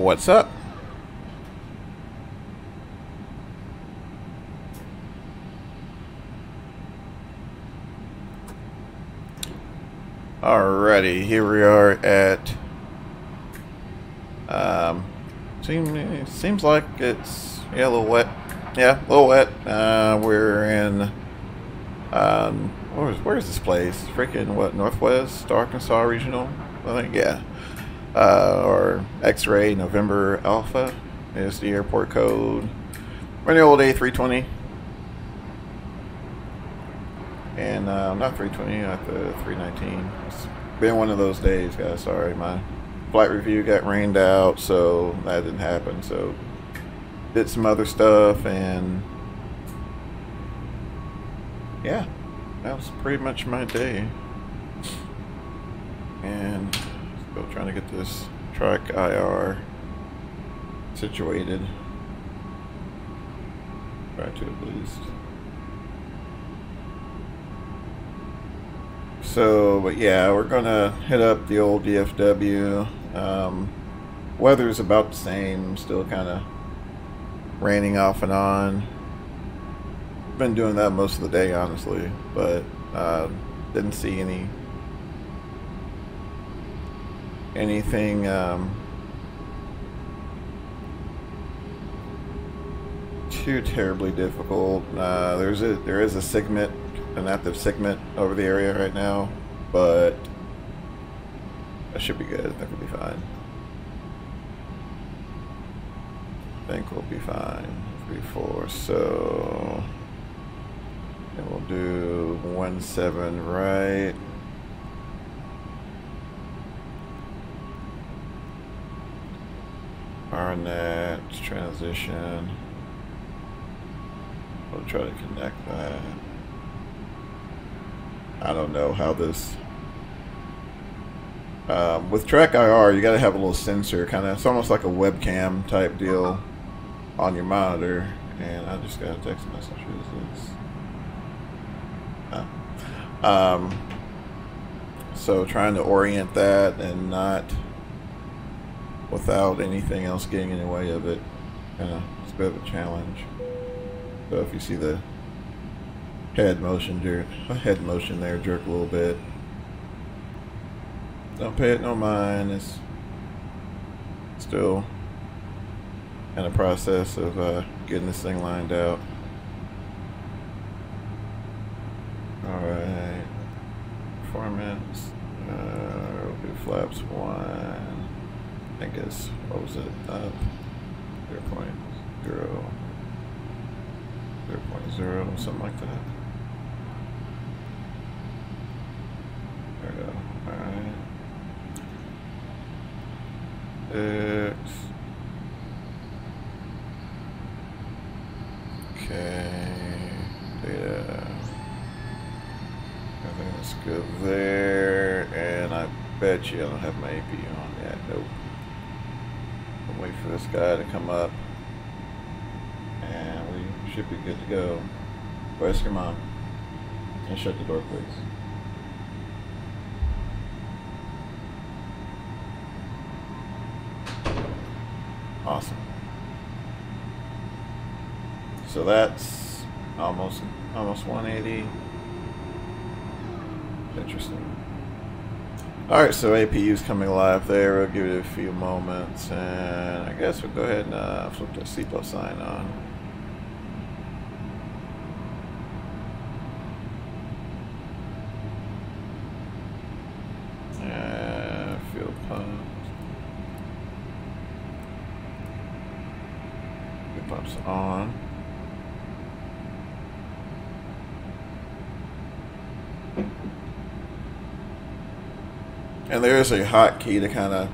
What's up? Alrighty, here we are at seems like it's a little wet. Yeah, a little wet. We're in where's this place? Freaking what, Northwest Arkansas Regional? I think, yeah. Or X-Ray November Alpha is the airport code. We're in the old A320. And not 320, not the 319. It's been one of those days, guys. Sorry, my flight review got rained out, so that didn't happen. So did some other stuff, and yeah, that was pretty much my day. And still trying to get this track IR situated. Try to at least. So, but yeah, we're gonna hit up the old DFW. Weather's about the same, still kind of raining off and on. Been doing that most of the day, honestly, but didn't see anything too terribly difficult. There is a segment, an active segment over the area right now, but that should be good. That could be fine. I think we'll be fine. 3-4, so and we'll do 1-7 right. RRNET transition. We'll try to connect that. I don't know how this with track IR, you gotta have a little sensor, kind of, it's almost like a webcam type deal on your monitor. And I just got a text message. What is this? So trying to orient that and not without anything else getting in the way of it, it's a bit of a challenge. So if you see the head motion there jerk a little bit, don't pay it no mind. It's still in the process of getting this thing lined out. Alright, performance, we'll do flaps 1, I guess, what was it, up 0.0, 0.0, something like that. There we go, alright. X. Okay, data. Everything's good there, and I bet you I don't have my AP on yet. Nope. I'll wait for this guy to come up, and we should be good to go. Go ask your mom, and shut the door, please. Awesome. So that's almost 180. Interesting. Alright, so APU's coming live there. We'll give it a few moments, and I guess we'll go ahead and flip the seatbelt sign on. And fuel pump. Fuel pump's on. And there is a hotkey to kind of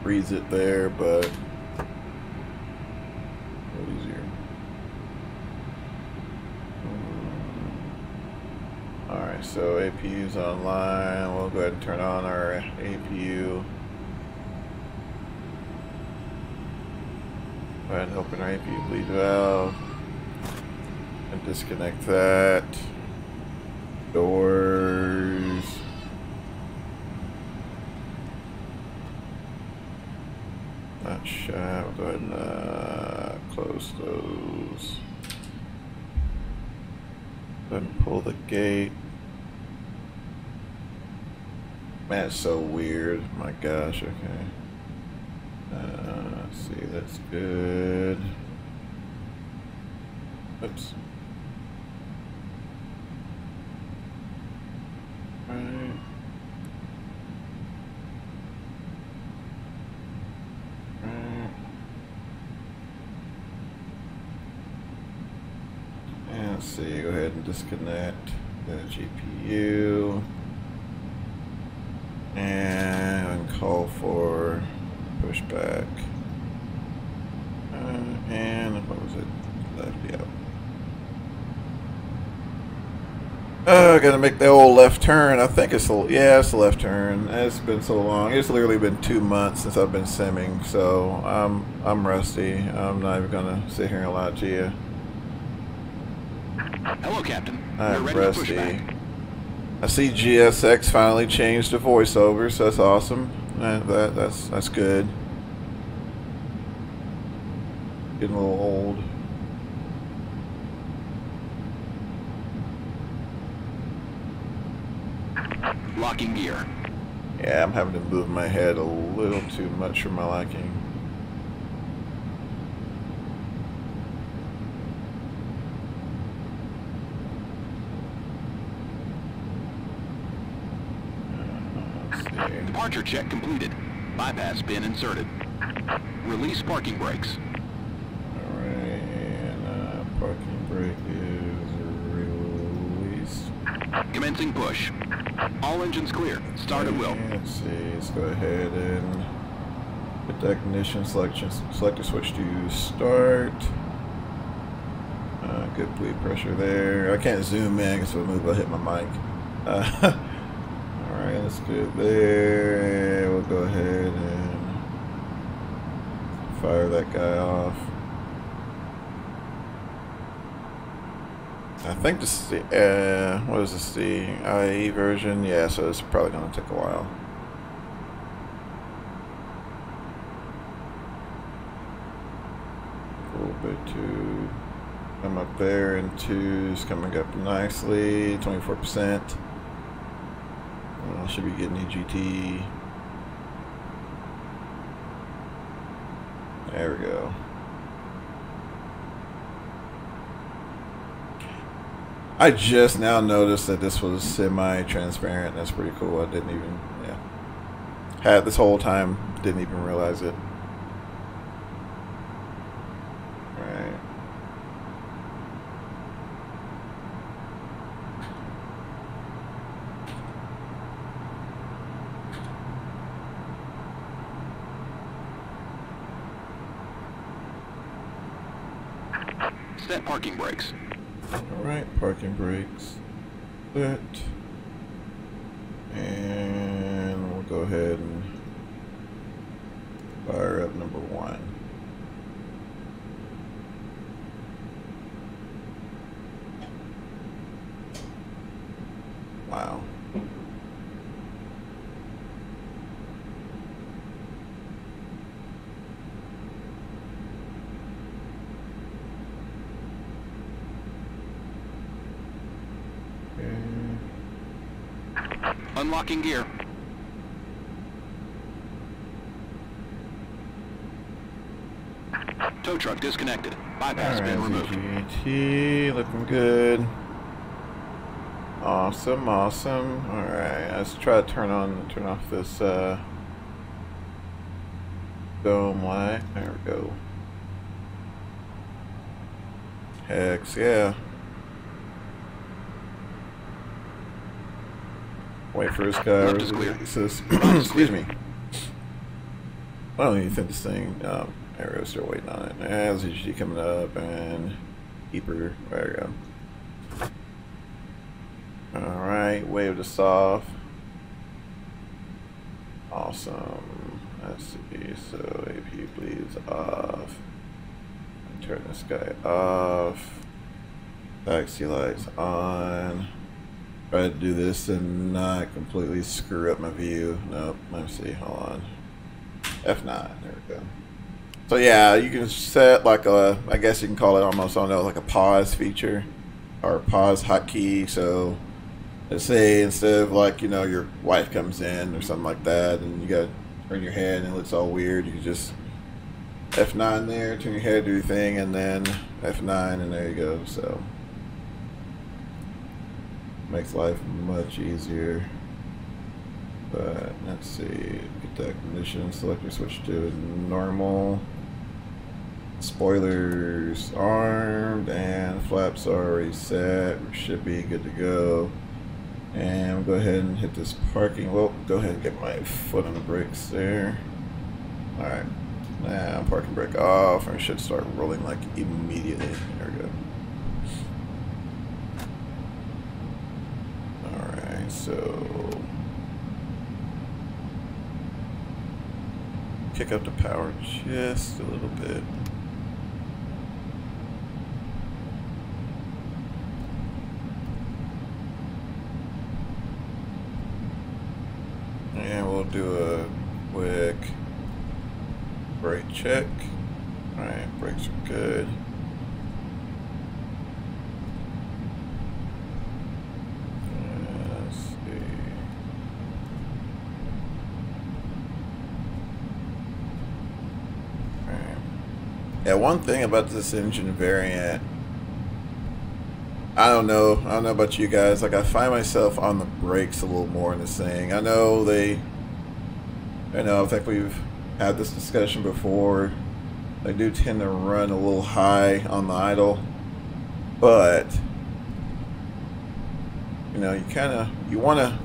freeze it there, but easier. Alright, so APU's online. We'll go ahead and turn on our APU. Go ahead and open our APU bleed valve and disconnect that. Doors. That shaft, go ahead and close those. Go ahead and pull the gate. Man, it's so weird. My gosh, okay. Let's see, that's good. Oops. Right. And let's see, go ahead and disconnect the GPU. And call for pushback. And what was it? Left, yeah. I gotta make the old left turn. I think it's it's a left turn. It's been so long. It's literally been 2 months since I've been simming, so I'm rusty. I'm not even gonna sit here and lie to you. Hello, Captain. I'm rusty. I see GSX finally changed to voiceover, so that's awesome. That's good. Getting a little old. Locking gear. Yeah, I'm having to move my head a little too much for my liking. Departure check completed. Bypass pin inserted. Release parking brakes. Alright, and parking brake is released. Commencing push. All engines clear. Start at will. Let's see, let's go ahead and put the ignition selector switch to start. Good bleed pressure there. I can't zoom in because if I move I'll hit my mic. Alright, let's go there. We'll go ahead and fire that guy off. I think this is the, what is this, the IE version? Yeah, so it's probably going to take a while. A little bit to come up there, and 2 is coming up nicely, 24%. Should be getting EGT. There we go. I just now noticed that this was semi-transparent. That's pretty cool. I didn't even, had this whole time, didn't even realize it. Right. Set parking brakes. Alright, parking brakes set. And we'll go ahead and fire up number 1. Wow. Unlocking gear. Tow truck disconnected. Bypass pin removed. GT looking good. Awesome, awesome. Alright, let's try to turn off this dome light. There we go. Heck yeah. Wait for this guy. Excuse me. I don't even think this thing. Arrow's still waiting on it. As EGT coming up and keeper. There we go. Alright, wave this off. Awesome. Let's see. So AP bleeds off. Turn this guy off. Taxi lights on. Try to do this and not completely screw up my view. Nope. Let me see. Hold on. F9. There we go. So yeah, you can set like a, I guess you can call it almost, I don't know, like a pause feature or a pause hotkey. So let's say instead of like, you know, your wife comes in or something like that and you got to turn your head and it looks all weird, you can just F9 there, turn your head, do your thing, and then F9 and there you go. So makes life much easier. But let's see, get that condition selector switch to normal. Spoilers armed and flaps are already set. We should be good to go. And we'll go ahead and hit this parking. Well, go ahead and get my foot on the brakes there. Alright, now parking brake off, and we should start rolling like immediately. There we go. Alright, so kick up the power just a little bit. And we'll do a quick brake check. Alright, brakes are good. Let's see. Alright. Yeah, one thing about this engine variant, I don't know about you guys, like I find myself on the brakes a little more in this thing. I know I think we've had this discussion before. They do tend to run a little high on the idle, but you know, you want to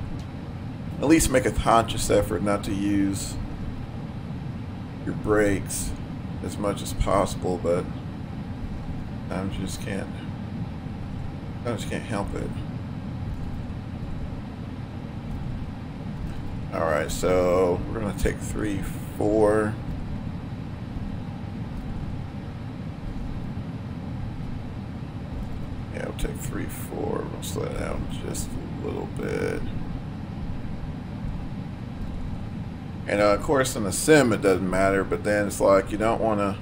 at least make a conscious effort not to use your brakes as much as possible, but I just can't help it. Alright, so we're going to take 3-4. Yeah, we'll take 3-4. We'll slow down just a little bit. And of course in the sim it doesn't matter, but then it's like you don't want to,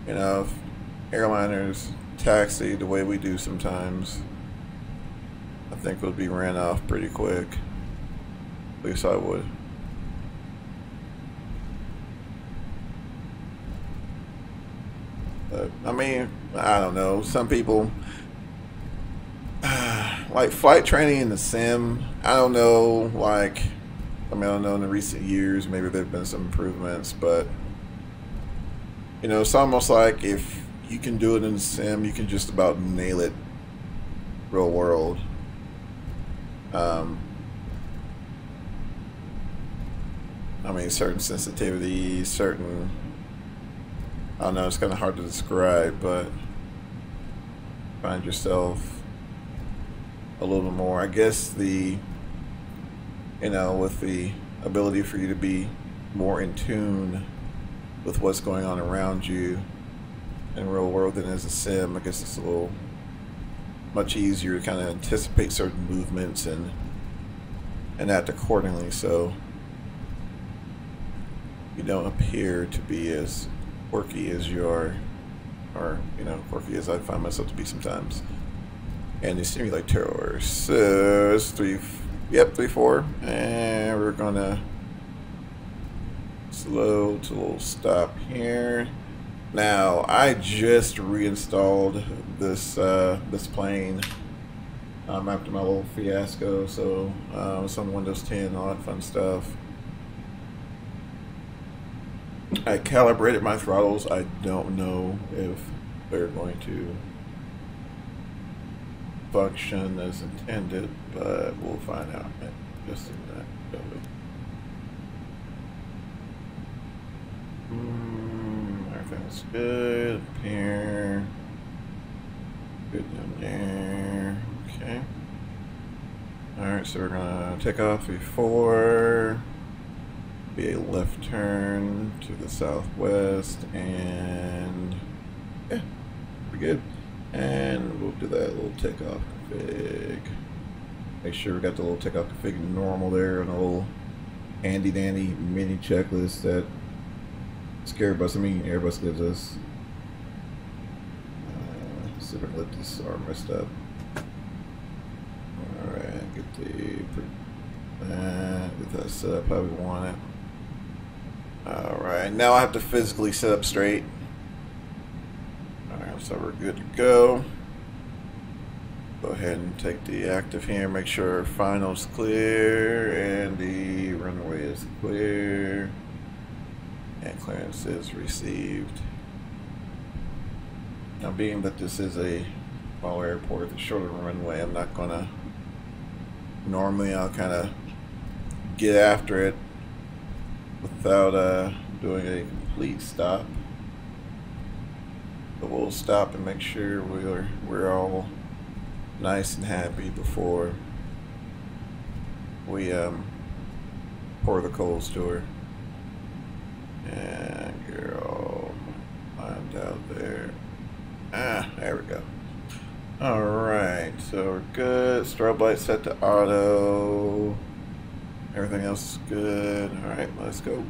you know, if airliners taxi the way we do sometimes, I think would be ran off pretty quick. At least I would. But I mean, I don't know. Some people like flight training in the sim. I don't know. Like, I don't know. In the recent years, maybe there've been some improvements, but you know, it's almost like if you can do it in the sim, you can just about nail it real world. I mean, certain sensitivity, certain, I don't know, it's kind of hard to describe, but find yourself a little bit more, I guess, you know, with the ability for you to be more in tune with what's going on around you in real world than as a sim. I guess it's a little much easier to kind of anticipate certain movements and act accordingly, so you don't appear to be as quirky as you are, or you know, quirky as I find myself to be sometimes. And the simulator. So it's 3-4, and we're gonna slow to a little stop here. Now I just reinstalled this this plane after my little fiasco, so it's on Windows 10, all that fun stuff. I calibrated my throttles. I don't know if they're going to function as intended, but we'll find out in just a minute, don't we? Everything's good up here. Good down there. Okay. Alright, so we're gonna take off before. Be a left turn to the southwest, and yeah, pretty good. And we'll do that little takeoff config. Make sure we got the little takeoff config normal there, and a little handy dandy mini checklist that Airbus gives us. See if I can let this arm rest up. Alright, get that set up how we want it. Alright, now I have to physically set up straight. Alright, so we're good to go. Go ahead and take the active here, make sure our final's clear and the runway is clear. And clearance is received. Now, being that this is a small airport, the shorter runway, I'm not gonna. Normally, I'll kind of get after it without doing a complete stop. But we'll stop and make sure we're all nice and happy before we pour the coals to her. And you're all lined out there. There we go. Alright, so we're good. Strobe light set to auto. Everything else is good. Alright, let's go.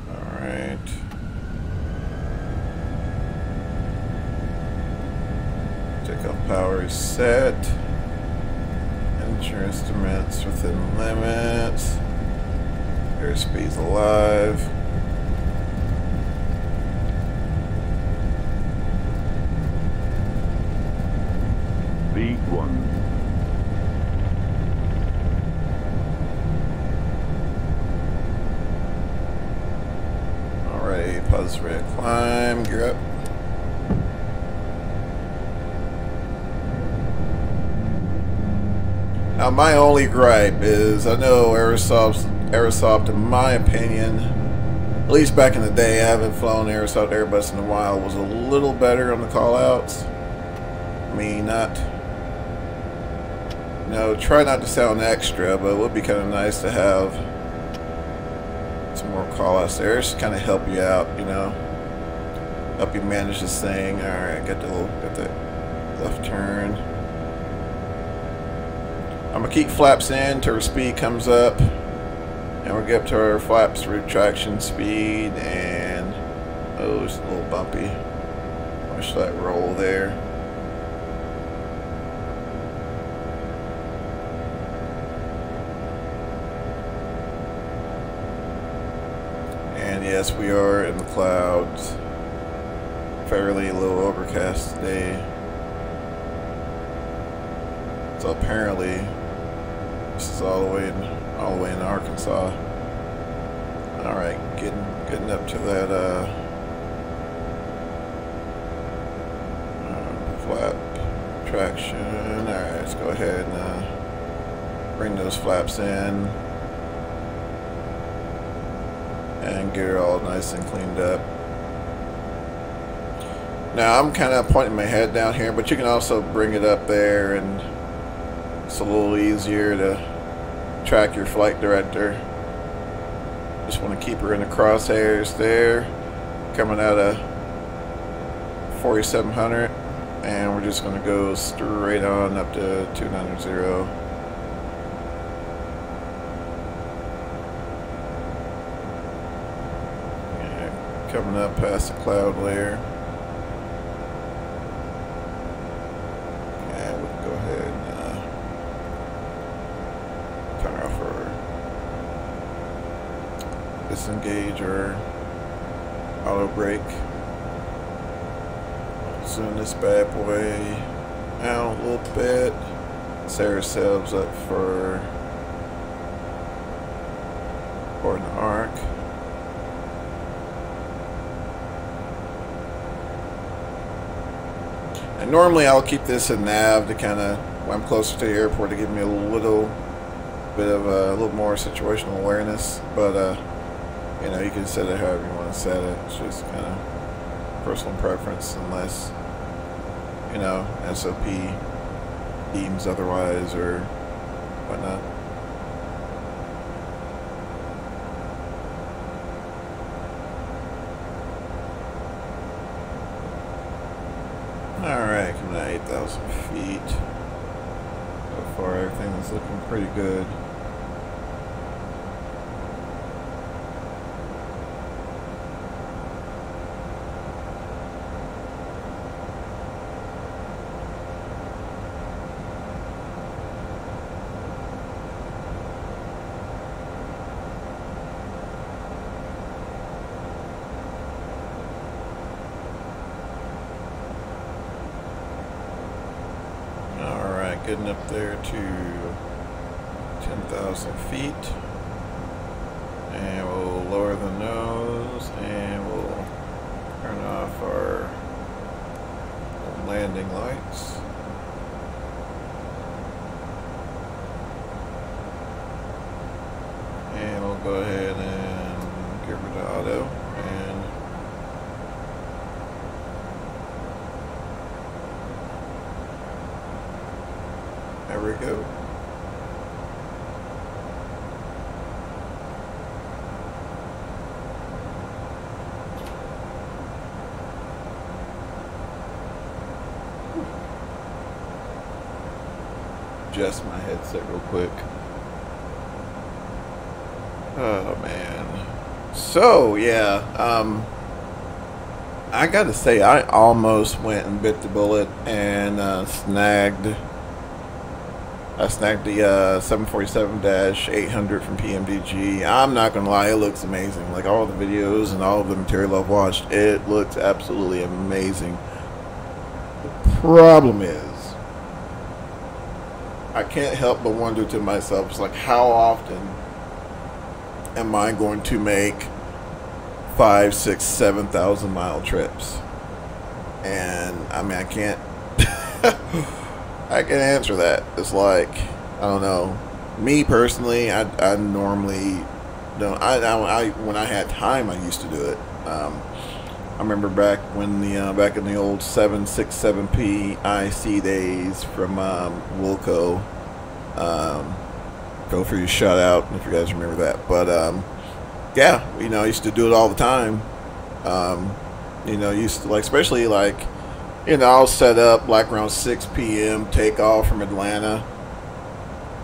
Alright. Takeoff power is set. Enter instruments within limits. Airspeed's alive. V1. Alright, pause red climb, gear up. Now, my only gripe is I know AKRacing, in my opinion, at least back in the day, I haven't flown AKRacing Airbus in a while, was a little better on the call-outs. I mean, try not to sound extra, but it would be kind of nice to have some more call-outs there. Just kind of help you out, help you manage this thing. All right, got the left turn. I'm gonna keep flaps in till our speed comes up, and we'll get up to our flaps retraction speed. And oh, it's a little bumpy. Watch that roll there. And yes, we are in the clouds. Fairly low overcast today. So apparently, this is all the way in Arkansas. All right, getting up to that flap traction. All right, let's go ahead and bring those flaps in and get her all nice and cleaned up. Now I'm kind of pointing my head down here, but you can also bring it up there, and it's a little easier to track your flight director. Just want to keep her in the crosshairs there, coming out of 4700, and we're just going to go straight on up to 290. Yeah, coming up past the cloud layer. Disengage our auto brake. Zoom this bad boy out a little bit. Set ourselves up for an arc. And normally I'll keep this in nav to kind of, when I'm closer to the airport, to give me a little bit of a little more situational awareness, but you can set it however you want to set it. It's just kind of personal preference, unless SOP deems otherwise or whatnot. Alright, coming at 8,000 feet. So far, everything's looking pretty good. Getting up there to 10,000 feet, and we'll lower the nose and we'll turn off our landing lights. And we'll go ahead and get rid of auto and there we go. Adjust my headset real quick. Oh man. So yeah, I gotta say I almost went and bit the bullet and snagged the 747-800 from PMDG. I'm not gonna lie, it looks amazing. Like all the videos and all of the material I've watched, it looks absolutely amazing. The problem is, I can't help but wonder to myself, it's like, how often am I going to make 5, 6, 7,000 mile trips? And I mean, I can't I can answer that. It's like, I don't know. Me personally, I normally don't. When I had time, I used to do it. I remember back when back in the old 767P IC days from Wilco. Feel free to shout out if you guys remember that. But yeah, you know, I used to do it all the time. You know, used to, like, especially like, you know, I'll set up like around 6 p.m. take off from Atlanta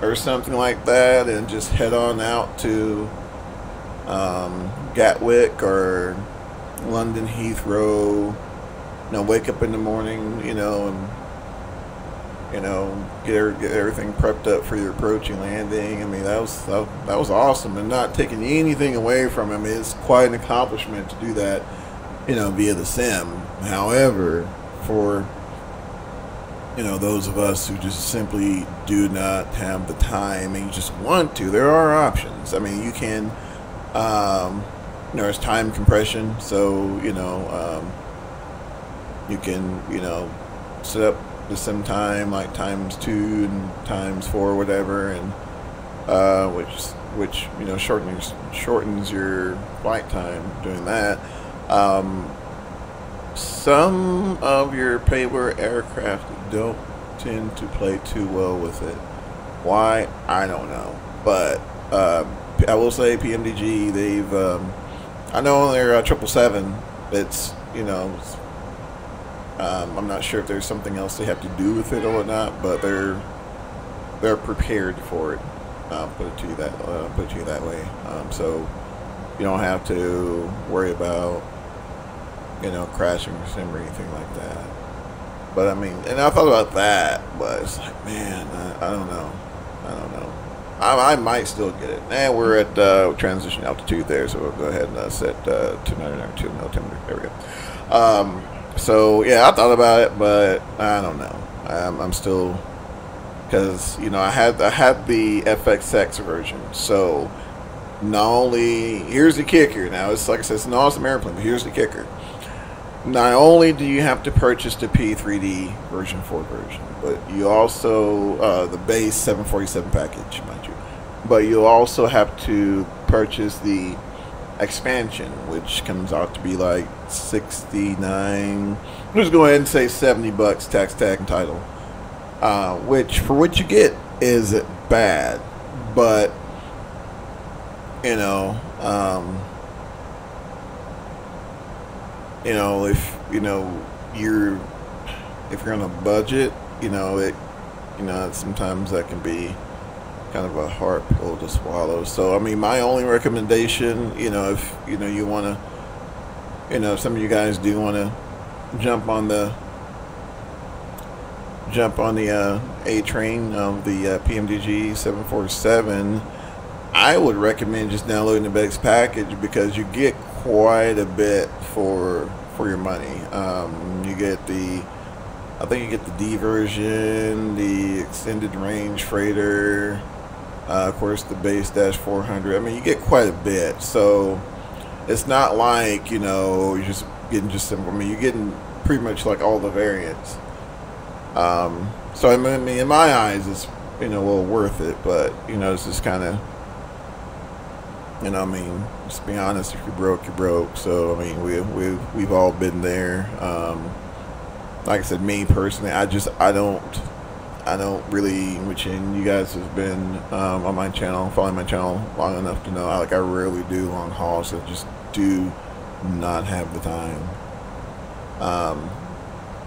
or something like that, and just head on out to Gatwick or London Heathrow. You know, wake up in the morning, you know, and you know, get everything prepped up for your approaching landing. I mean, that was awesome, and not taking anything away from him. It's quite an accomplishment to do that, you know, via the sim. However, for, you know, those of us who just simply do not have the time and you just want to, there are options. I mean, you can, you know, there's time compression, so, you know, you can, you know, set up the sim time like ×2 and ×4, whatever, and which you know, shortens your flight time doing that. Some of your payload aircraft don't tend to play too well with it. Why? I don't know. But I will say PMDG, they've, I know on their 777, it's, you know, I'm not sure if there's something else they have to do with it or whatnot, but they're prepared for it. Put it to you that way. So you don't have to worry about, you know, crashing your sim or anything like that. But I mean, and I thought about that, but it's like, man, I don't know. I might still get it. And we're at transition altitude there, so we'll go ahead and set 299 altimeter. There we go. So yeah, I thought about it, but I don't know. I'm still, because, you know, I had the FXX version, so not only, here's the kicker. Now, it's like I said, it's an awesome airplane, but here's the kicker. Not only do you have to purchase the P3D version 4 version, but you also, the base 747 package, mind you, but you also have to purchase the expansion, which comes out to be like 69, let's go ahead and say $70 tax, tag, and title, which for what you get is bad, but you know, if you know, you're, if you're on a budget, you know, sometimes that can be kind of a hard pill to swallow. So I mean, my only recommendation, you know, if you want to, you know, if some of you guys do want to jump on the A train of the PMDG 747, I would recommend just downloading the base package, because you get quite a bit for your money. You get I think you get the D version, the extended range freighter, of course the base dash 400. I mean, you get quite a bit. So it's not like, you know, you're just getting just simple. I mean, you're getting pretty much like all the variants. So I mean, in my eyes, it's, you know, well worth it. But, you know, it's just kind of, you know, I mean, just be honest, if you're broke, you're broke. So I mean, we've all been there. Like I said, me personally, I don't really, which you guys have been on my channel, following my channel long enough to know, I rarely do long hauls. I just do not have the time.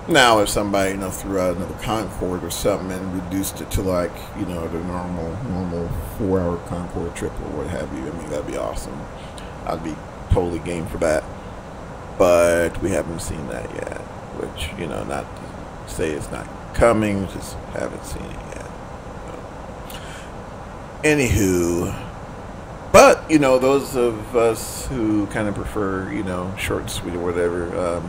Now, if somebody, you know, threw out another Concorde or something and reduced it to, like, you know, the normal 4-hour Concorde trip or what have you, I mean, that'd be awesome. I'd be totally game for that. But we haven't seen that yet. Which, you know, not to say it's not coming, just haven't seen it yet. So. Anywho, but, you know, those of us who kind of prefer, you know, short and sweet or whatever,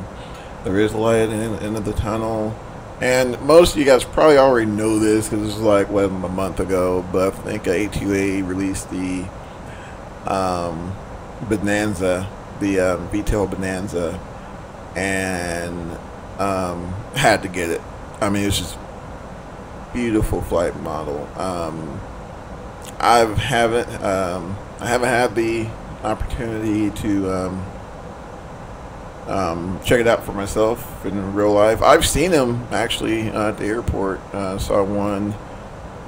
there is light at the end of the tunnel. And most of you guys probably already know this, because this was like, what, a month ago, but I think A2A released the Bonanza, the VTOL Bonanza, and had to get it. I mean, it's just beautiful flight model. I haven't had the opportunity to check it out for myself in real life. I've seen him actually at the airport. Saw one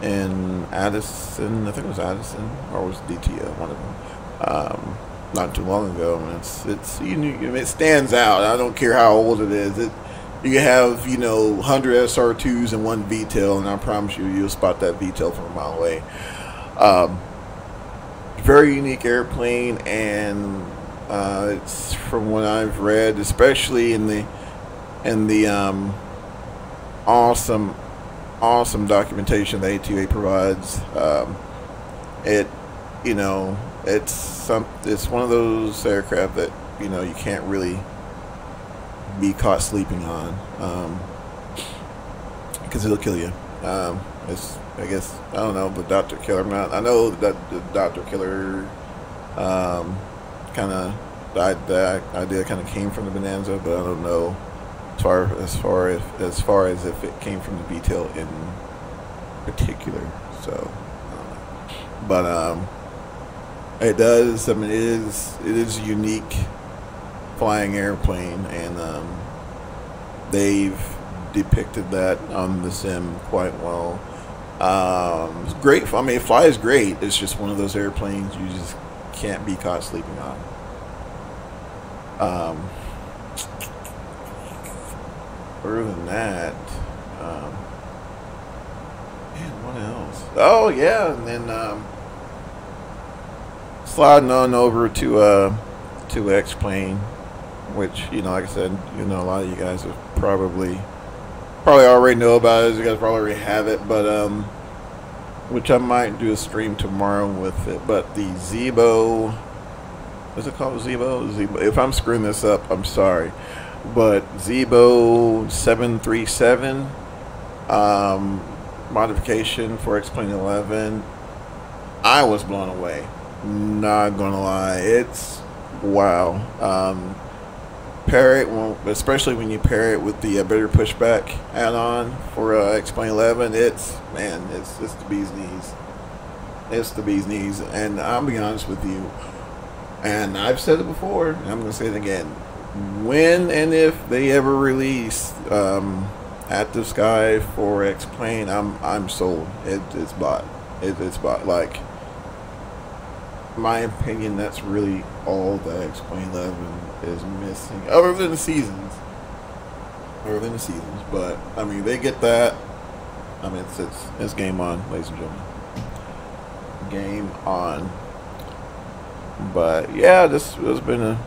in Addison, I think it was Addison, or was DTO, one of them. Not too long ago, and it's unique. I mean, it stands out. I don't care how old it is. You can have, you know, 100 SR2s and one VTOL, and I promise you'll spot that VTOL from a mile away. Very unique airplane, and it's, from what I've read, especially in the awesome documentation that A2A provides. You know, it's one of those aircraft that, you know, you can't really be caught sleeping on, because it'll kill you. It's, I guess, I don't know, but Dr. Killer, I know that the Dr. Killer kind of died. That idea kind of came from the Bonanza, but I don't know as far as if it came from the VTOL in particular. So, but it does. I mean, it is a unique flying airplane, and they've depicted that on the sim quite well. It's great. I mean, it flies great. It's just one of those airplanes you just can't be caught sleeping on. Other than that, man, what else? Oh yeah, and then sliding on over to X-Plane, which, you know, like I said, you know, a lot of you guys have probably already know about it. You guys probably already have it, but which I might do a stream tomorrow with it. But the Zebo, what's it called? Zebo. If I'm screwing this up, I'm sorry. But Zebo 737 modification for X-Plane 11, I was blown away. Not gonna lie, it's wow. Pair it, especially when you pair it with the better pushback add-on for X-Plane 11. It's the bee's knees. It's the bee's knees, and I'll be honest with you. And I've said it before, and I'm gonna say it again. When and if they ever release Active Sky for X-Plane, I'm sold. It's bought. It's bought. Like, my opinion, that's really all that X-Plane 11 is missing, other than the seasons. other than the seasons. But I mean, they get that. I mean, it's game on, ladies and gentlemen. Game on. But yeah, this has been a.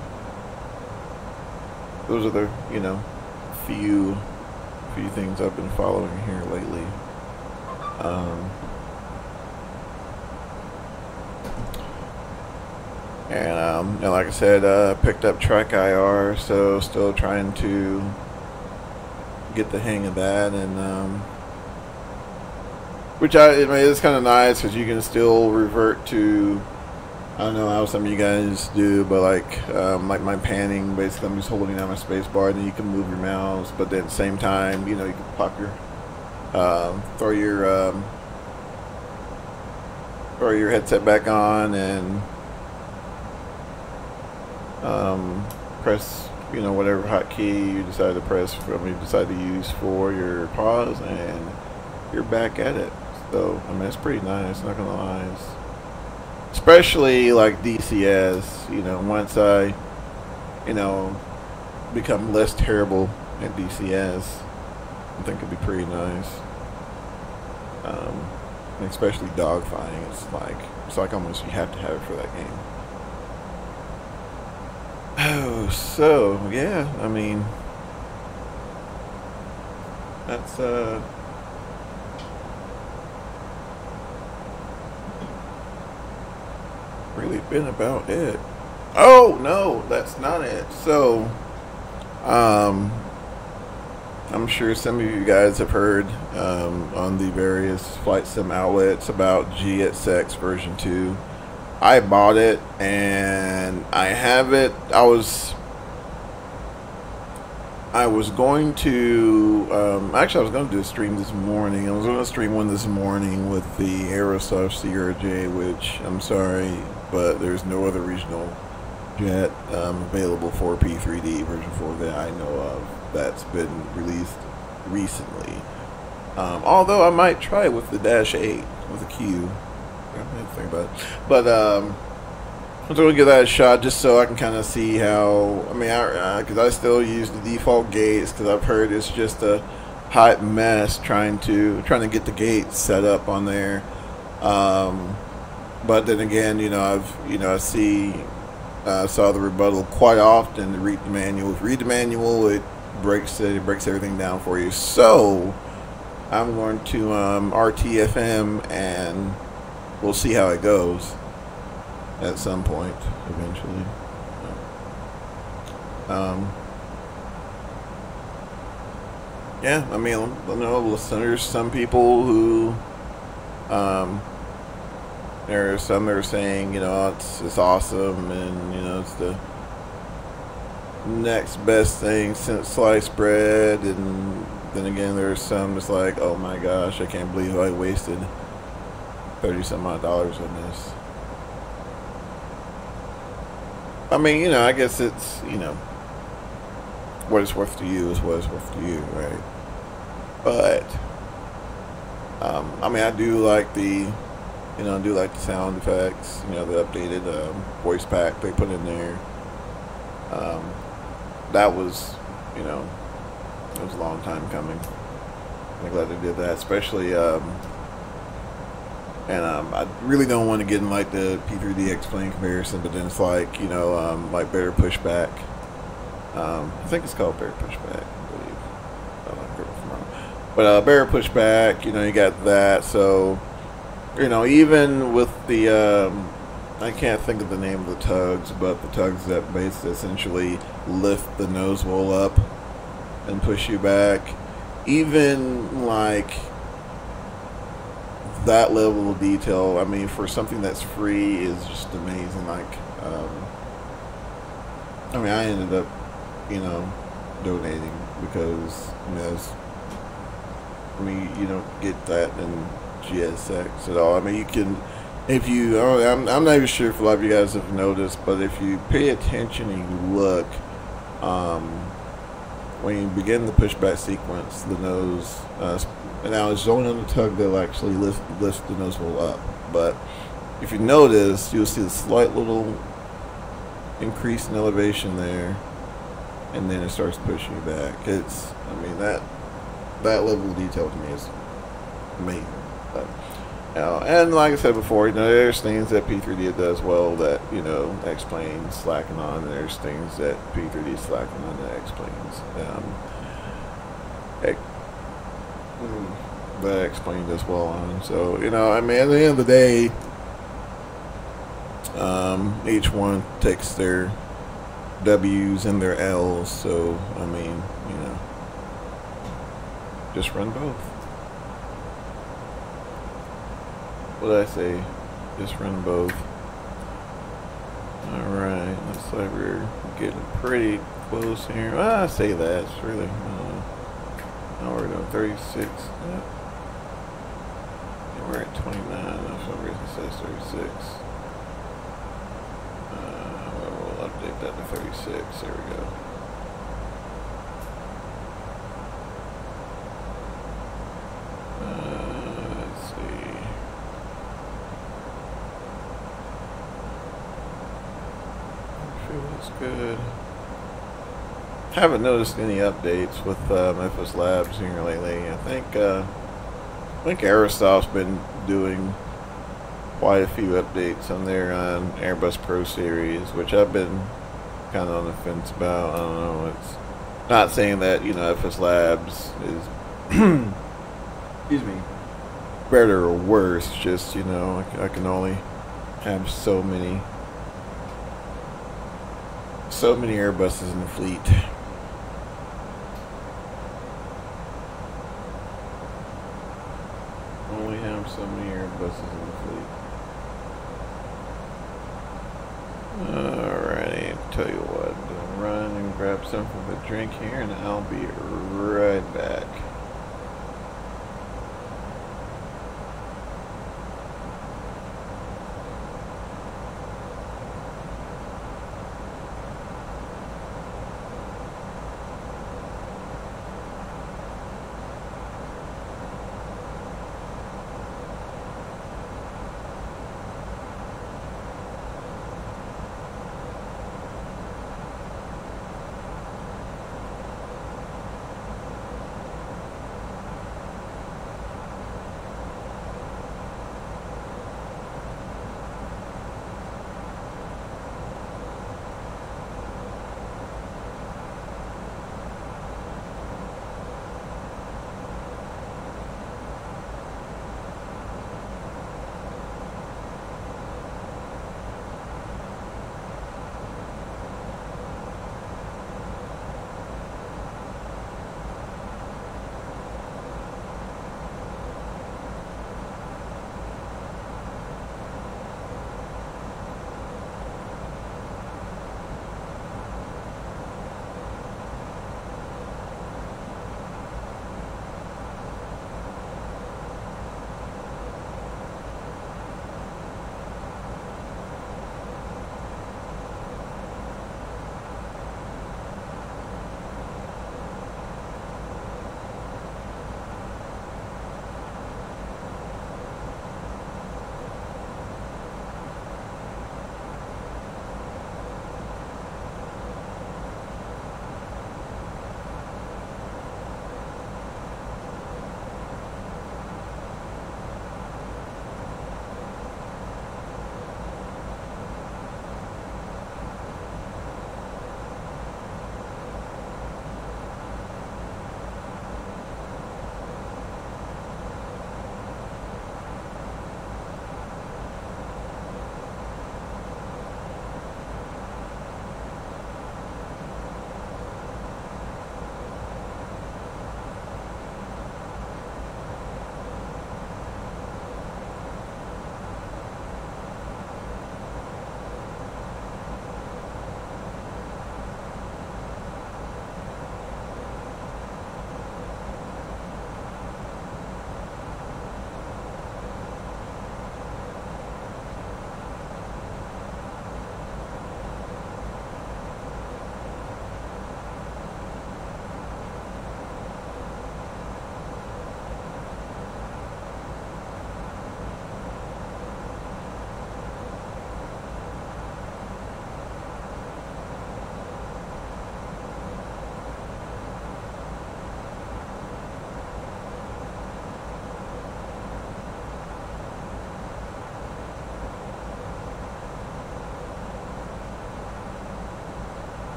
Those are the few things I've been following here lately. And like I said, picked up Track IR, so still trying to get the hang of that, and which I mean, it's kind of nice because you can still revert to, I don't know how some of you guys do, but like my panning, basically I'm just holding down my space bar, and then you can move your mouse, but then at the same time, you can pop your throw your headset back on and press whatever hotkey you decide to press you decide to use for your pause, and you're back at it. So I mean, it's pretty nice, not gonna lie. Especially like DCS, once I become less terrible at DCS, I think it'd be pretty nice. Especially dogfighting, it's like almost you have to have it for that game. Oh, so yeah, I mean, that's really been about it. Oh no, that's not it. So I'm sure some of you guys have heard on the various flight sim outlets about GXX version 2. I bought it and I have it. I was going to actually I was going to do a stream this morning. I was going to stream one this morning with the Aerosoft CRJ, which I'm sorry, but there's no other regional jet available for P3D version 4 that I know of that's been released recently. Although I might try it with the Dash 8 with a Q. I didn't think about it. But I'm going to give that a shot just so I can kind of see how. I mean, because I still use the default gates because I've heard it's just a hot mess trying to get the gates set up on there. But then again, I saw the rebuttal quite often to read the manual. If you read the manual, it breaks everything down for you. So I'm going to RTFM, and we'll see how it goes at some point eventually. Yeah, I mean, I know listeners, some people who there are some that are saying, it's awesome, and it's the next best thing since sliced bread, and then again there's some that's like, oh my gosh, I can't believe I wasted $30-some odd on this. I mean, I guess it's, what it's worth to you is what it's worth to you, right? But I mean, I do like the sound effects, the updated voice pack they put in there. That was, it was a long time coming. I'm glad they did that, especially, and I really don't want to get in like the P3D X-Plane comparison, but then it's like, like better pushback. I think it's called better pushback, I believe. I don't know if I'm wrong. But better pushback, you got that. So, even with the, I can't think of the name of the tugs, but the tugs that basically essentially lift the nose wheel up and push you back, even like that level of detail, I mean, for something that's free is just amazing. Like, I mean, I ended up, donating because, you don't get that in GXX at all. I mean, you can, if you, I'm not even sure if a lot of you guys have noticed, but if you pay attention and you look, when you begin the pushback sequence, the nose, now it's only on the tug that will actually lift the nose wheel up. But if you notice, you'll see a slight little increase in elevation there. and then it starts pushing you back. It's, I mean, that level of detail to me is amazing. But, you know, and like I said before, you know, there's things that P3D does well that, you know, X-Plane's slacking on, and there's things that P3D is slacking on that X-Plane's that X-Plane does well on. So, you know, I mean, at the end of the day, each one takes their W's and their L's, so, I mean, you know, just run both. What did I say? Just run both. Alright, looks like we're getting pretty close here. I say that, it's really, now we're doing 36. Yep. And we're at 29, for some reason it says 36. We'll update that to 36, there we go. Let's see. Feels good. Haven't noticed any updates with FSLabs here lately. I think Aerosoft's been doing quite a few updates on their Airbus Pro series, which I've been kind of on the fence about. I don't know. It's not saying that, you know, FSLabs is excuse me, better or worse. Just, you know, I can only have so many Airbuses in the fleet. Only have so many Airbuses in the fleet. Alrighty, tell you what, I'm gonna run and grab something to drink here, and I'll be right back.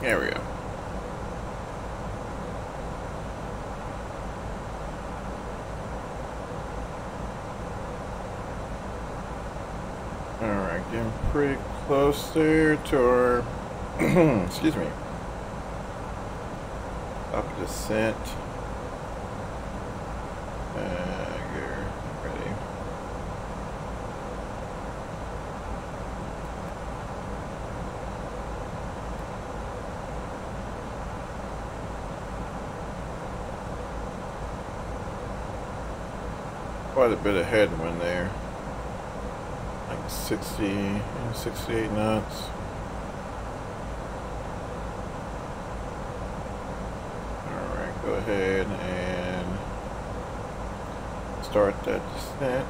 There we go. Alright, getting pretty close there to our excuse me. Up descent. You're ready. Quite a bit of headwind there. Like 68 knots. Alright, go ahead and start that descent.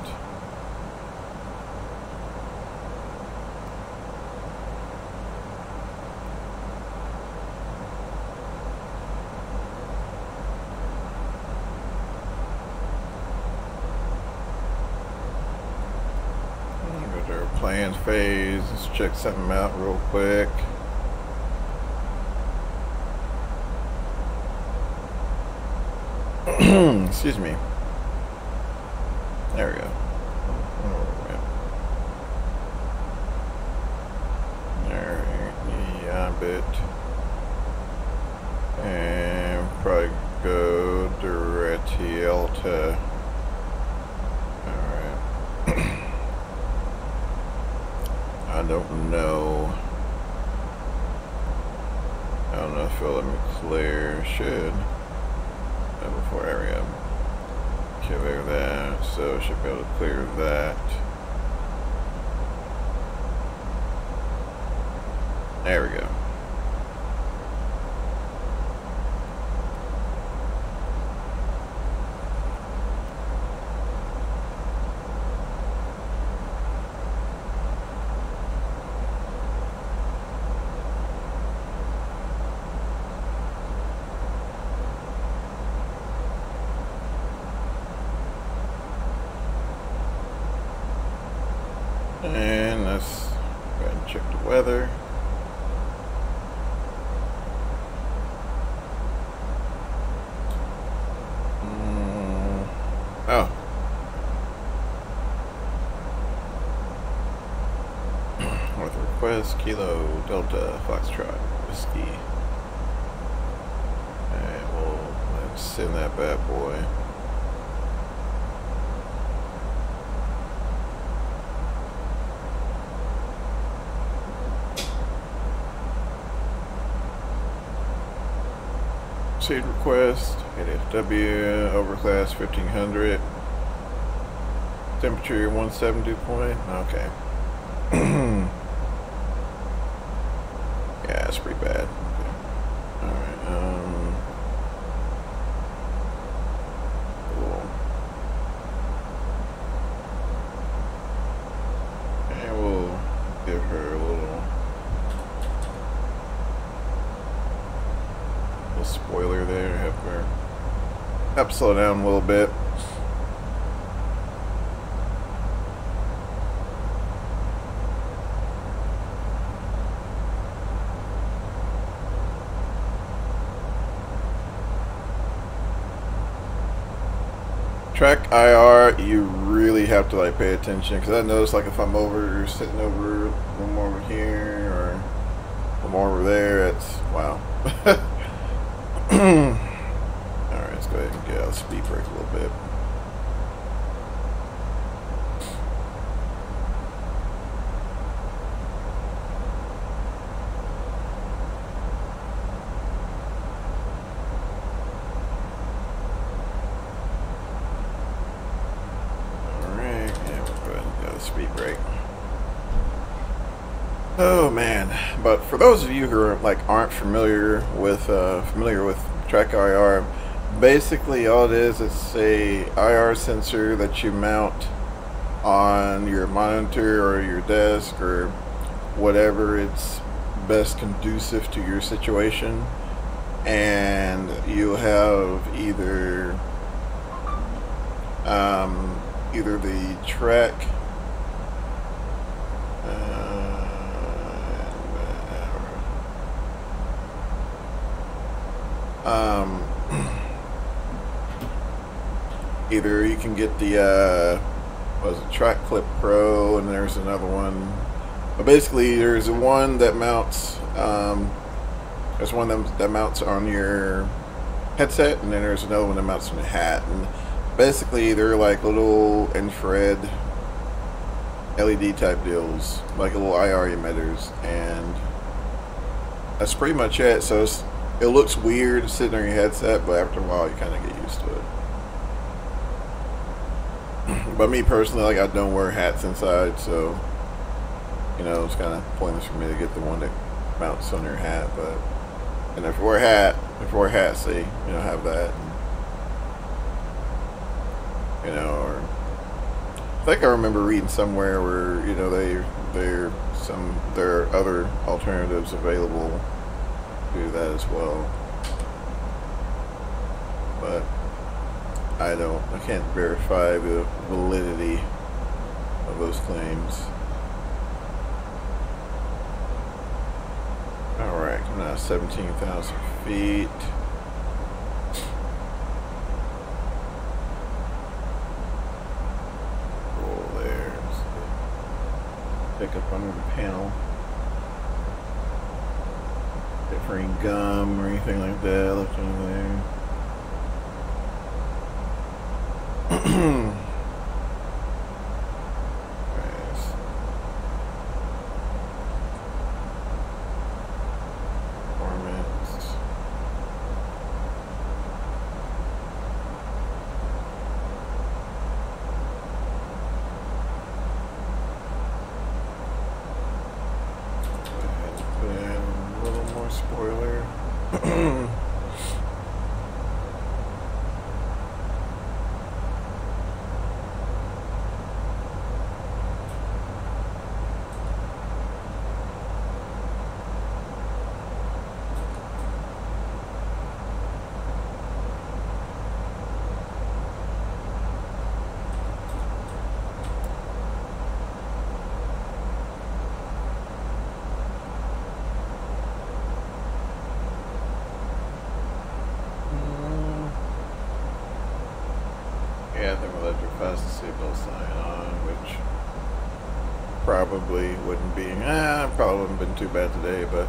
Go to our planned phase. Let's check something out real quick. Excuse me. There we go. There, yeah, a bit. And probably go direct TL to. Alright. I don't know. I don't know if it'll let me clear. Should. Before area. Clear that, so should be able to clear that. There we go. And let's go ahead and check the weather. Oh. With request, Kilo Delta Foxtrot Whiskey. And let's send that bad boy. Seed request, KDFW, overclass 1500, temperature 170 point, okay. Yeah, that's pretty bad. Okay. Alright, cool. And we'll give her a little spoiler there, have to slow down a little bit. Track IR, you really have to like pay attention, because I notice like if I'm over sitting over a little more over here or a little more over there, it's wow. Alright, let's go ahead and get out of speed brake a little bit. Alright, yeah, we'll go ahead and get out of speed brake. Oh man, but for those of you who are like aren't familiar with track IR, basically all it is a IR sensor that you mount on your monitor or your desk or whatever it's best conducive to your situation, and you have either the track Either you can get the what is it, Track Clip Pro, and there's another one. But basically, there's one that mounts. There's one that mounts on your headset, and then there's another one that mounts on the hat. And basically, they're like little infrared LED type deals, like little IR emitters, and that's pretty much it. So it looks weird sitting on your headset, but after a while, you kind of get used to it. But me personally, like, I don't wear hats inside, so you know, it's kind of pointless for me to get the one that mounts on your hat. But and if you wear a hat, see, you know, have that, and, you know, or I think I remember reading somewhere where, you know, there are other alternatives available to do that as well, but I can't verify the validity of those claims. Alright, I'm now 17,000 feet. Roll there. Pick up under the panel. If there any gum or anything like that left under there. Spoiler. Yeah, I think we'll let your fastest seatbelt sign on, which probably wouldn't be, probably wouldn't have been too bad today, but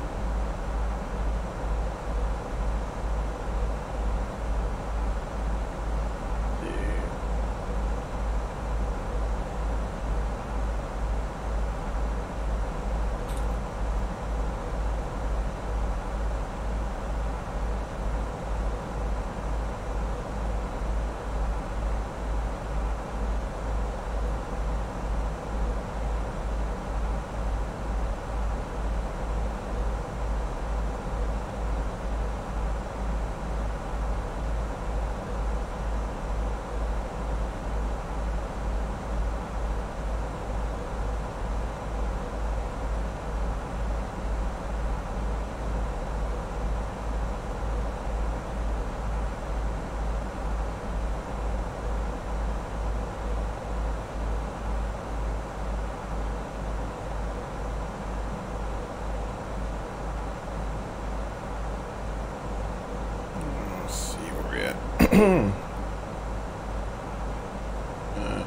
let's see where we're at.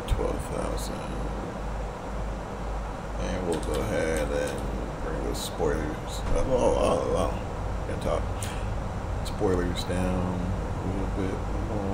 12,000. And we'll go ahead and bring the spoilers. Can't talk. Spoilers down a little bit more.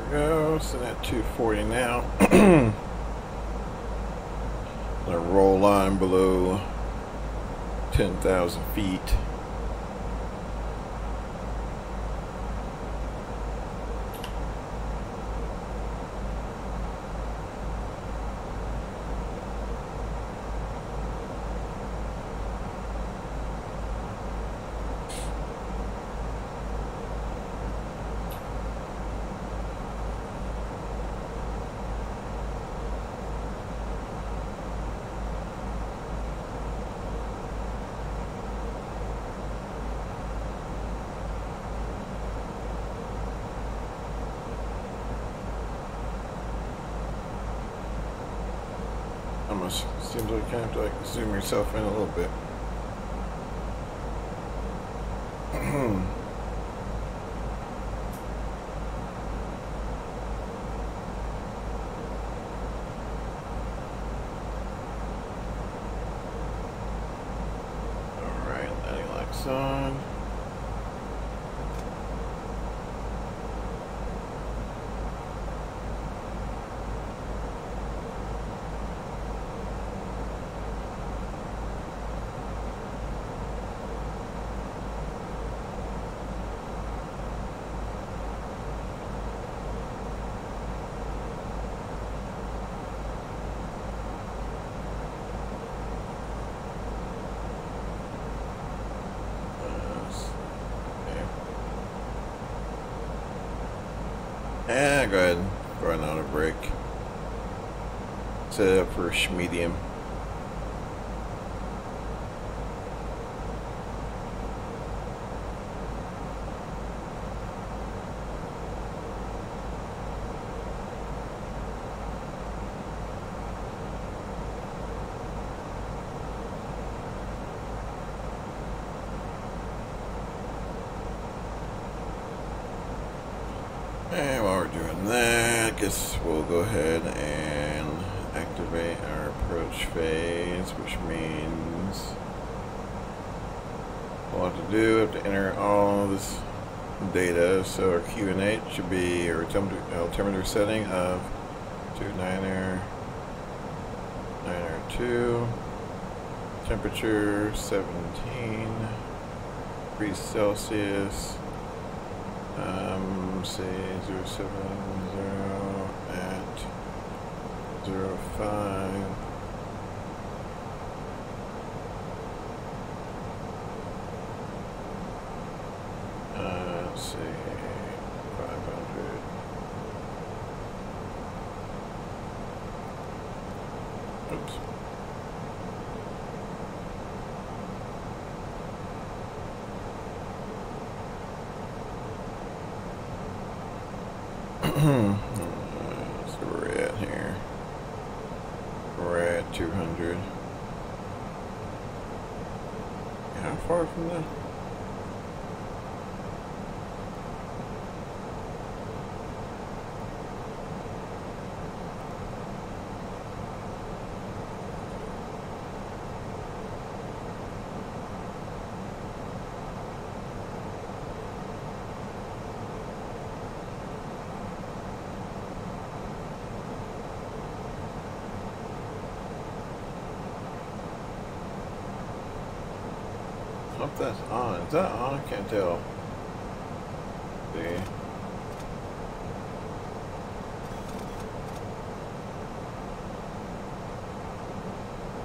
we go. Sitting at 240 now. Gonna roll on below 10,000 feet. Almost seems like you have to like zoom yourself in a little bit. Alright, landing lights on. And go ahead and run on a break. Set it up for medium. And while we're doing that, I guess we'll go ahead and activate our approach phase, which means we'll have to do, enter all of this data. So our QNH should be our altimeter setting of 902, temperature 17 degrees Celsius. Say 070 at 05. Let's see, 500. Oops. So we're at here. We're at 200. How far from the? Hope that's on. Is that on? I can't tell. See.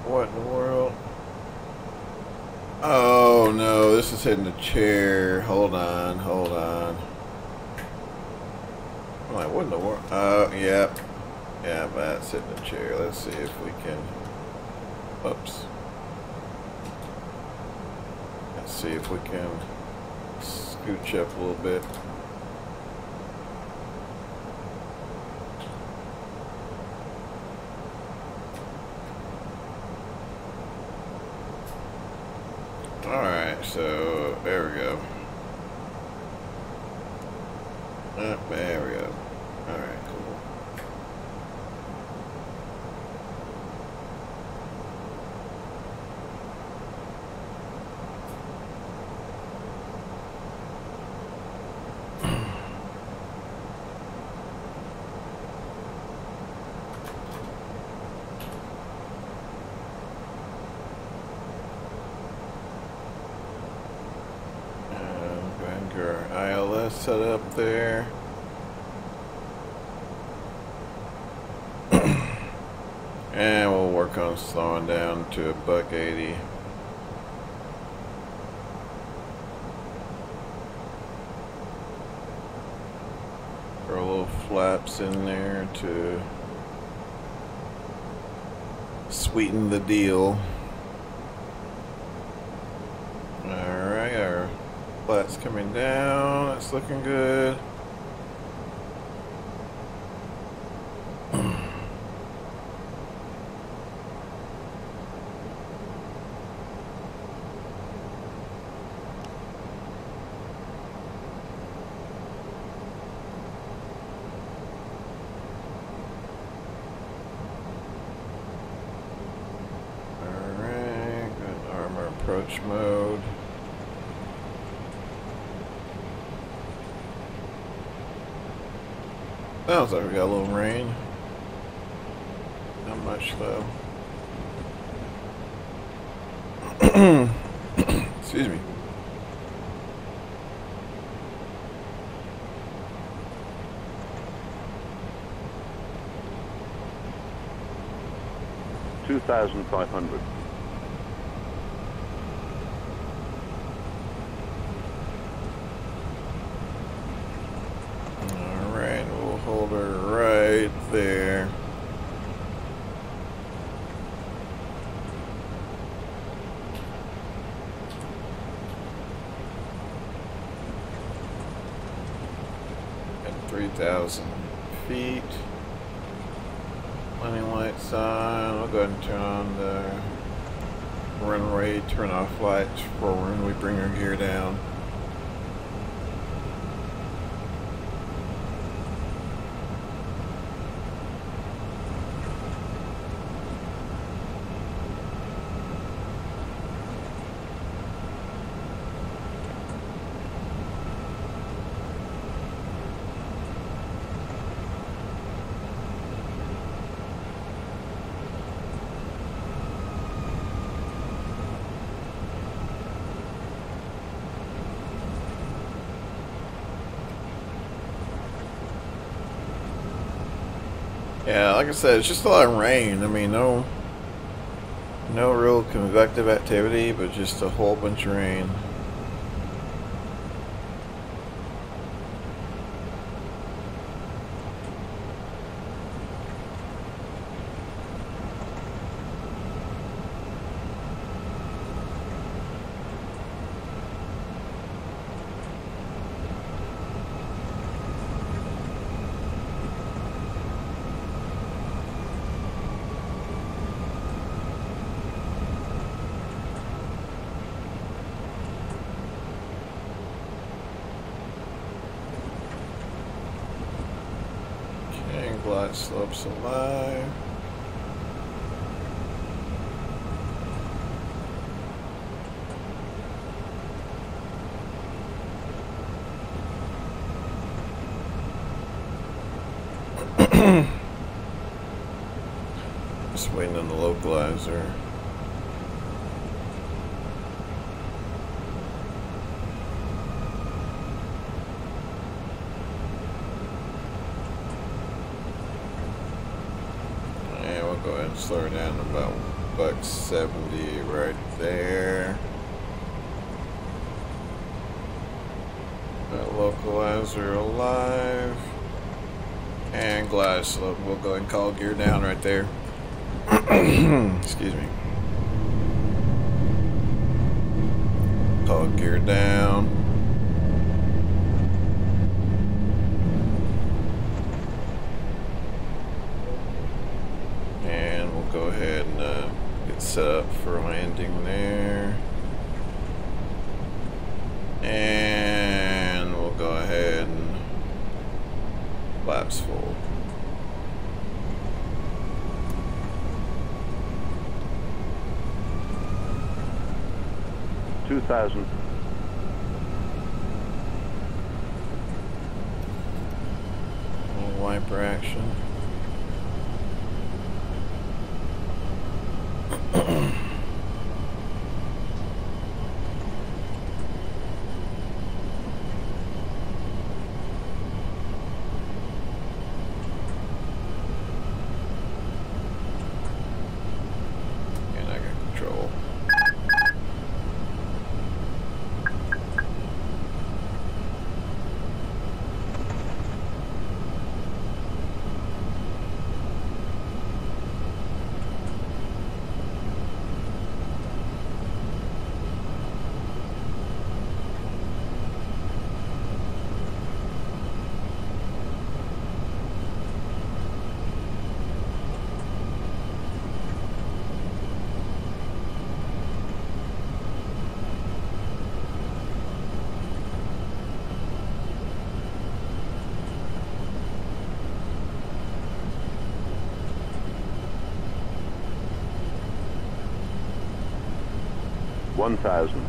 What in the world? Oh no, this is hitting the chair. Hold on, hold on. I'm like, what in the world? Oh, yep. Yeah, that's hitting the chair. Let's see if we can. Oops. See if we can scooch up a little bit. Alright, so there we go. There we go. Alright, cool. ILS set up there. And we'll work on slowing down to a $180. Throw a little flaps in there to sweeten the deal. Alright, our flat's coming down. It's looking good. Approach mode. Sounds like we got a little rain. Not much though. Excuse me. $2,500. Hold her right there. At 3,000 feet. Landing lights on. We'll go ahead and turn on the runway, turn off lights for when we bring our gear down. Yeah, like I said, it's just a lot of rain. I mean, no real convective activity, but just a whole bunch of rain. Glide slopes alive. Just waiting on the localizer. Go ahead and slow her down to about $170 right there. That localizer alive. And glide slope. We'll go ahead and call gear down right there. Excuse me. Call gear down. Go ahead and get set up for landing there. And we'll go ahead and flaps full. $2,000. Little wiper action. 1,000.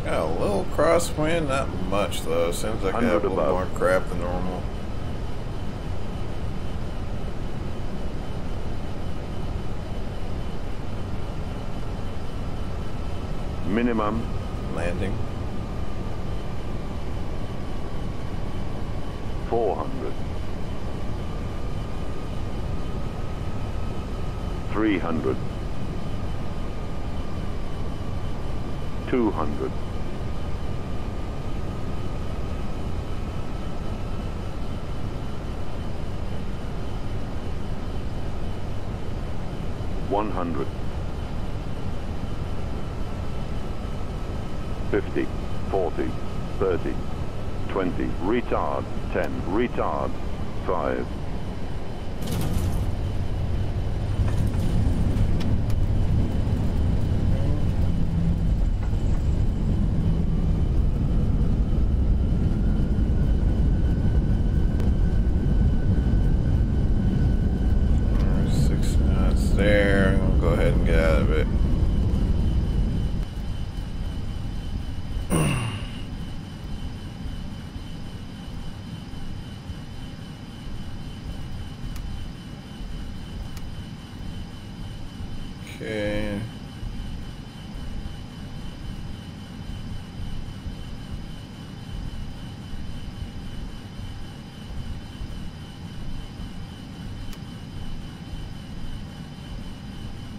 Got a little crosswind, not much though. Seems like I have a little more crap than normal. Minimum. Landing. 400. 300. 200. 100. 50, 40, 30, 20, retard, 10, retard, 5. There's 6 knots there. I'm gonna go ahead and get out of it. Okay.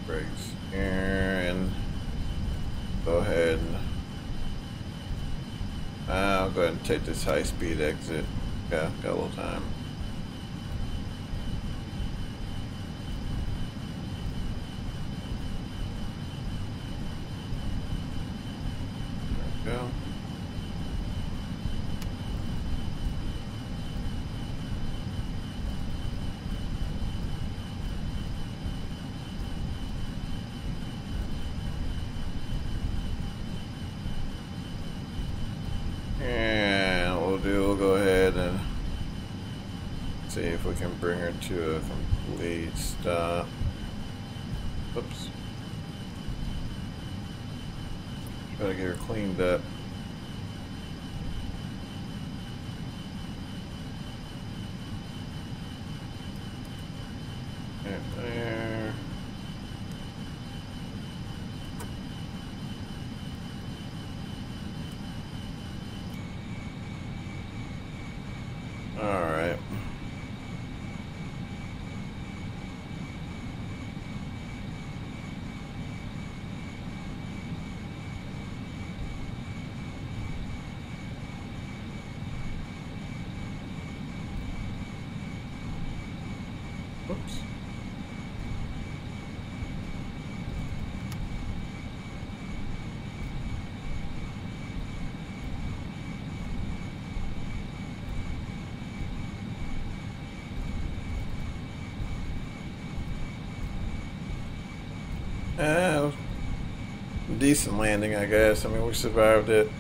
Brakes here and go ahead and I'll go ahead and take this high-speed exit. Yeah, got a little time. There we go. And we'll go ahead and see if we can bring her to a complete stop. Oops. Try to get her cleaned up. Right there. Alright. Oops. Decent landing, I guess. I mean, we survived it.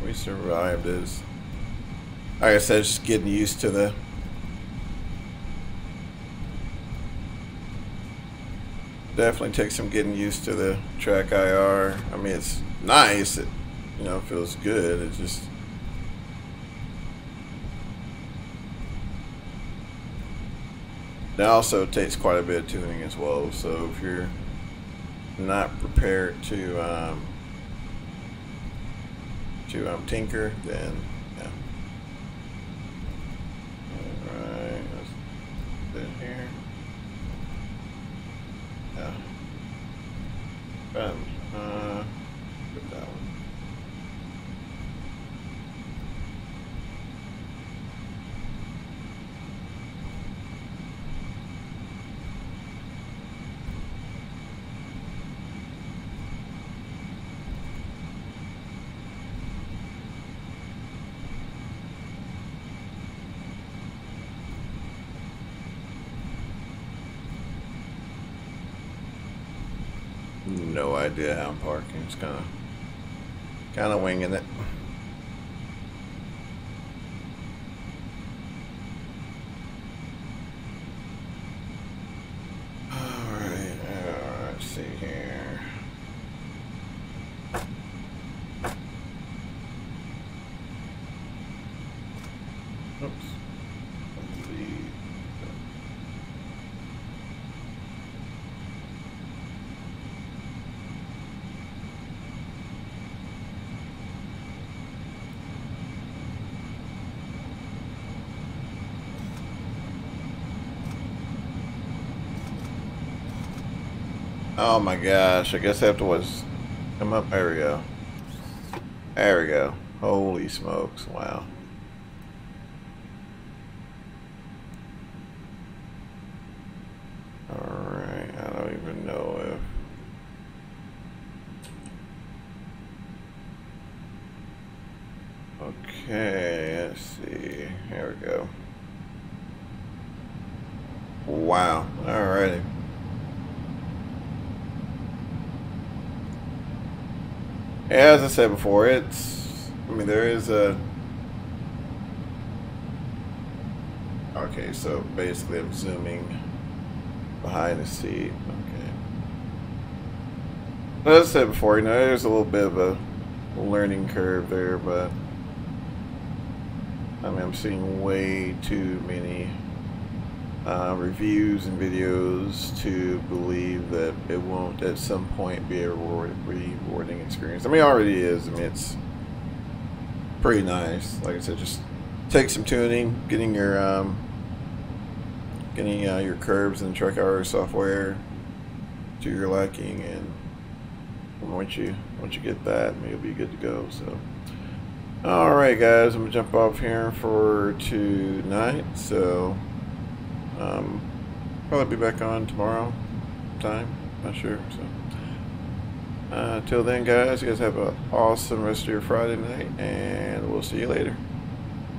We survived it. Like I said, just getting used to the definitely takes some getting used to the track IR. I mean, it's nice. It, you know, feels good. It just it also takes quite a bit of tuning as well. So if you're not prepared to tinker, then yeah. All right, let's put it here. Yeah. Put that one. no idea how I'm parking. It's kind of winging it. Let's see here. Oops. Oh my gosh, I guess I have to come up. There we go. There we go. Holy smokes, wow. Alright, I don't even know if... Okay, let's see. Here we go. Wow, alrighty. As I said before, I mean, there is a... Okay, so basically I'm zooming behind the seat. Okay. As I said before, you know, there's a little bit of a learning curve there, but I mean, I'm seeing way too many reviews and videos to believe that it won't at some point be a rewarding experience. I mean, it already is. I mean, it's pretty nice. Like I said, just take some tuning, getting your curves and track hour software to your liking, and once you get that, you'll be good to go. So, all right, guys, I'm gonna jump off here for tonight. So. Probably be back on tomorrow time, not sure. So till then, guys, you guys have an awesome rest of your Friday night, and we'll see you later.